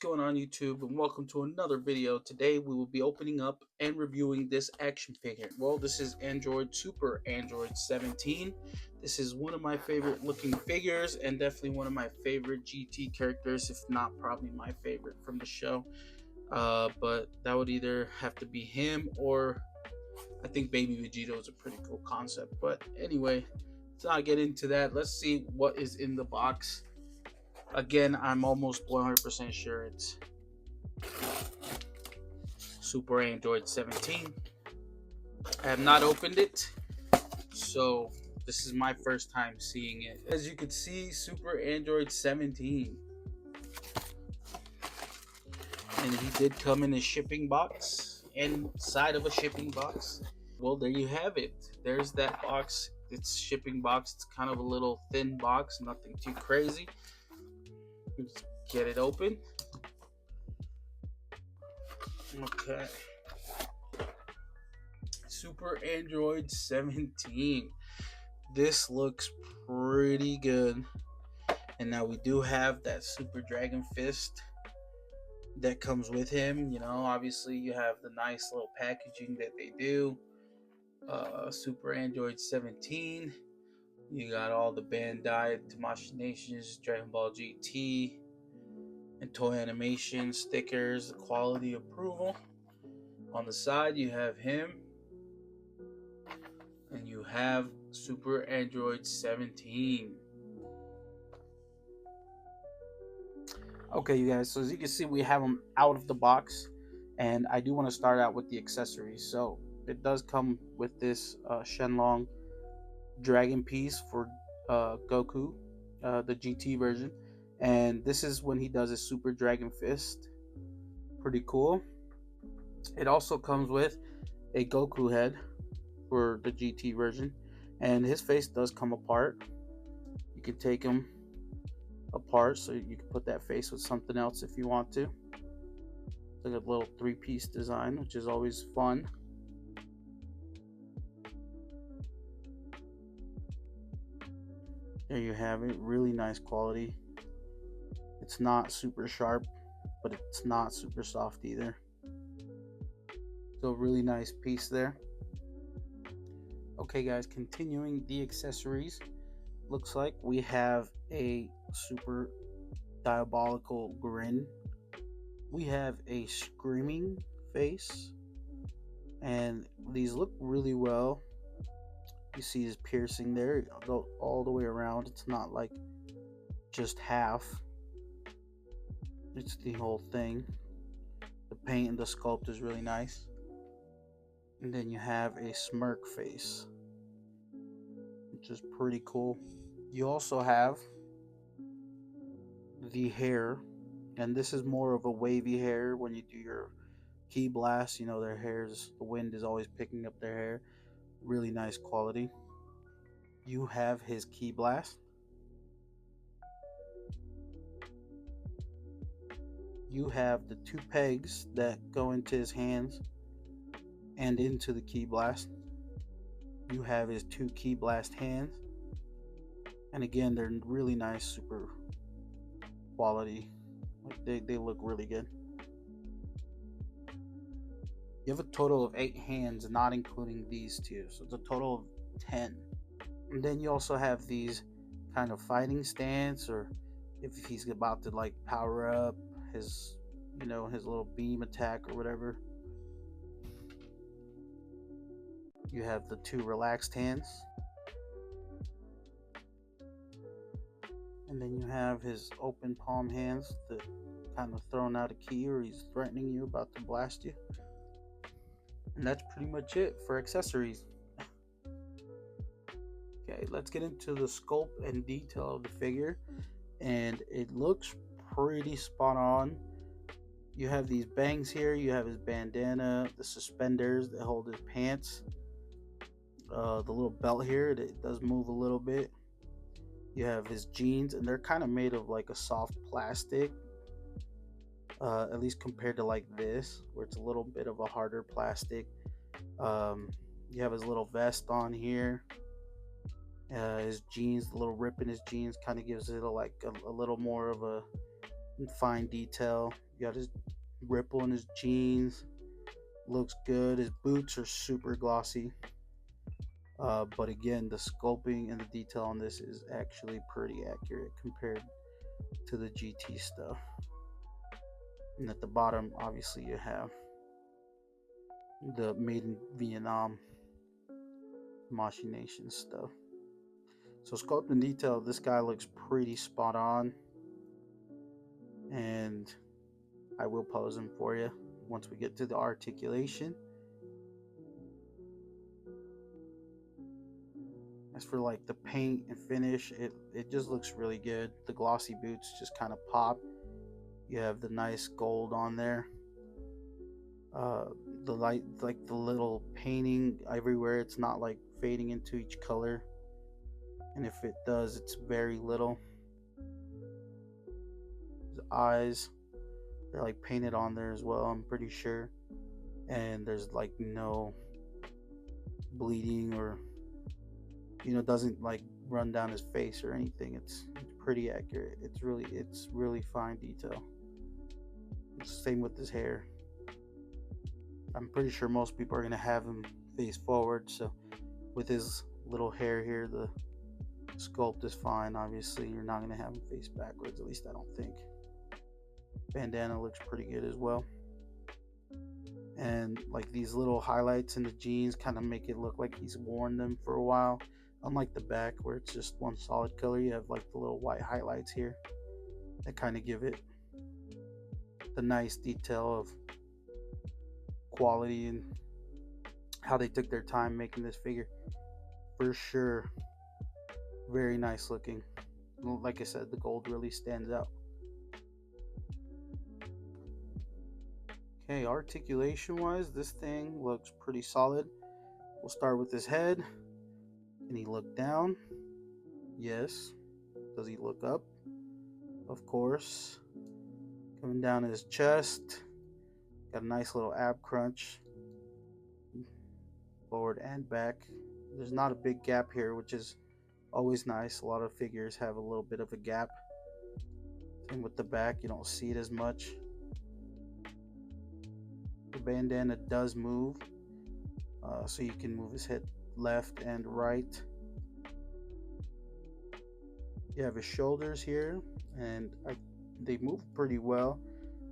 going on YouTube, and welcome to another video. Today we will be opening up and reviewing this action figure. Well, this is Super Android 17. This is one of my favorite looking figures and definitely one of my favorite GT characters, if not probably my favorite from the show. But that would either have to be him or I think Baby Vegito is a pretty cool concept. But anyway, let's not get into that. Let's see what is in the box. Again, I'm almost 100% sure it's Super Android 17. I have not opened it, so this is my first time seeing it. As you can see, Super Android 17. And he did come in a shipping box, inside of a shipping box. Well, there you have it. There's that box. It's shipping box. It's kind of a little thin box, nothing too crazy. Let's get it open. Okay. Super Android 17. This looks pretty good. And now we do have that Super Dragon Fist that comes with him. You know, obviously you have the nice little packaging that they do. Super Android 17. You got all the Bandai, Tamashii Nations, Dragon Ball GT, and Toy Animation stickers, quality approval. On the side, you have him, and you have Super Android 17. Okay, you guys, so as you can see, we have them out of the box, and I do want to start out with the accessories. So it does come with this Shenlong Dragon piece for Goku, the GT version, and this is when he does his Super Dragon Fist. Pretty cool. It also comes with a Goku head for the GT version, and his face does come apart. You can take him apart, so you can put that face with something else if you want to. It's like a little three-piece design, which is always fun. There you have it. Really nice quality. It's not super sharp, but it's not super soft either. So really nice piece there. Okay guys, continuing the accessories. Looks like we have a super diabolical grin. We have a screaming face. And these look really well. You see his piercing there, go all the way around. It's not like just half. It's the whole thing. The paint and the sculpt is really nice. And then you have a smirk face, which is pretty cool. You also have the hair, and this is more of a wavy hair when you do your ki blast. You know, their hairs, the wind is always picking up their hair. Really nice quality. You have his ki blast. You have the two pegs that go into his hands and into the ki blast. You have his two ki blast hands, and again, they're really nice, super quality. Like they look really good. You have a total of 8 hands, not including these two, so it's a total of 10. And then you also have these kind of fighting stance, or if he's about to like power up his, you know, his little beam attack or whatever. You have the two relaxed hands. And then you have his open palm hands that kind of throwing out a ki, or he's threatening you, about to blast you. And that's pretty much it for accessories. Okay, let's get into the sculpt and detail of the figure. And it looks pretty spot on. You have these bangs here, you have his bandana, the suspenders that hold his pants, the little belt here, it does move a little bit. You have his jeans, and they're kind of made of like a soft plastic, at least compared to like this, where it's a little bit of a harder plastic. You have his little vest on here. His jeans, the little rip in his jeans kind of gives it a little more of a fine detail. You got his ripple in his jeans. Looks good. His boots are super glossy. But again, the sculpting and the detail on this is actually pretty accurate compared to the GT stuff. And at the bottom, obviously, you have the made in Vietnam machination stuff. So sculpt and detail, this guy looks pretty spot on. And I will pose him for you once we get to the articulation. As for like the paint and finish, it just looks really good. The glossy boots just kind of pop. You have the nice gold on there. The light, like the little painting everywhere, it's not like fading into each color. And if it does, it's very little. His eyes, they're like painted on there as well, I'm pretty sure. And there's like no bleeding or doesn't like run down his face or anything. It's pretty accurate. It's really fine detail. Same with his hair. I'm pretty sure most people are gonna have him face forward, so with his little hair here, the sculpt is fine. Obviously, you're not gonna have him face backwards, at least I don't think. Bandana looks pretty good as well. And like these little highlights in the jeans kind of make it look like he's worn them for a while. Unlike the back where it's just one solid color, you have like the little white highlights here that kind of give it the nice detail of quality and how they took their time making this figure. For sure, very nice looking. Like I said, the gold really stands out. Okay, articulation wise, this thing looks pretty solid. We'll start with his head. Can he look down? Yes. Does he look up? Of course. Coming down his chest. Got a nice little ab crunch. Forward and back. There's not a big gap here, which is always nice. A lot of figures have a little bit of a gap. Same with the back, you don't see it as much. The bandana does move, so you can move his head left and right. You have his shoulders here, and they move pretty well.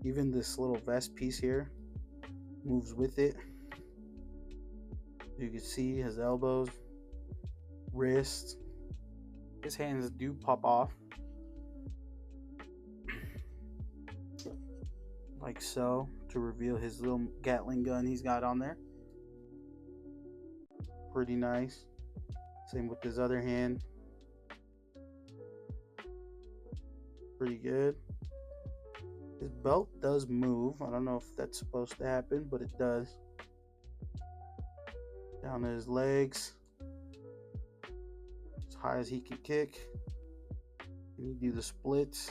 Even this little vest piece here moves with it. You can see his elbows, wrists, his hands do pop off like so to reveal his little Gatling gun he's got on there. Pretty nice. Same with his other hand. Pretty good. His belt does move. I don't know if that's supposed to happen, but it does. Down to his legs. As high as he can kick. Can he do the splits?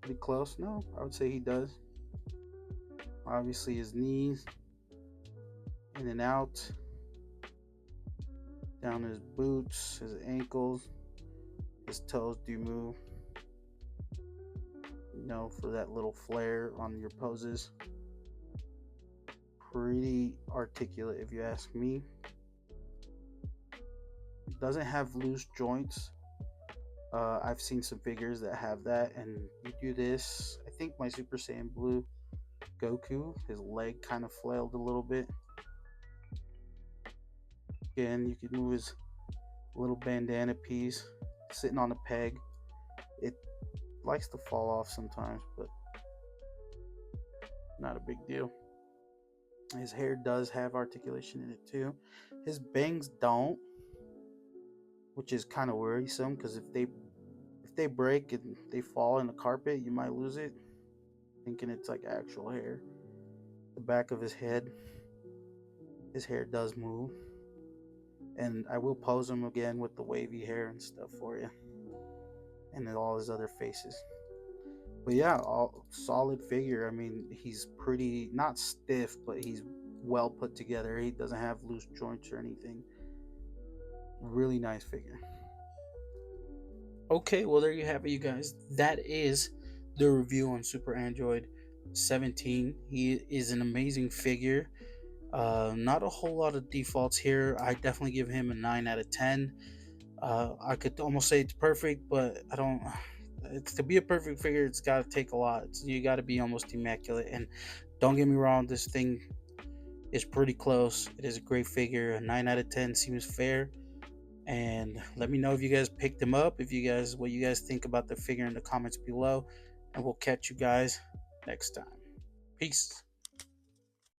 Pretty close. No, I would say he does. Obviously his knees. In and out. Down his boots, his ankles. His toes do move. For that little flare on your poses. Pretty articulate if you ask me. It doesn't have loose joints. I've seen some figures that have that, and you do this. I think my Super Saiyan Blue Goku, his leg kind of flailed a little bit. Again, you can move his little bandana piece sitting on a peg. It likes to fall off sometimes, but not a big deal. His hair does have articulation in it too. His bangs don't, which is kind of worrisome because if they break and they fall in the carpet, you might lose it, thinking it's like actual hair. The back of his head, his hair does move, and I will pose him again with the wavy hair and stuff for you, and then all his other faces. But yeah, all solid figure. I mean, he's pretty, not stiff, but he's well put together. He doesn't have loose joints or anything. Really nice figure. Okay, well, there you have it, you guys. That is the review on Super Android 17. He is an amazing figure. Not a whole lot of defaults here. I definitely give him a 9 out of 10. I could almost say it's perfect, but I don't. It's to be a perfect figure, it's got to take a lot. You got to be almost immaculate. And don't get me wrong, this thing is pretty close. It is a great figure. A 9 out of 10 seems fair. And let me know if you guys picked him up. If you guys, what you guys think about the figure in the comments below. And we'll catch you guys next time. Peace.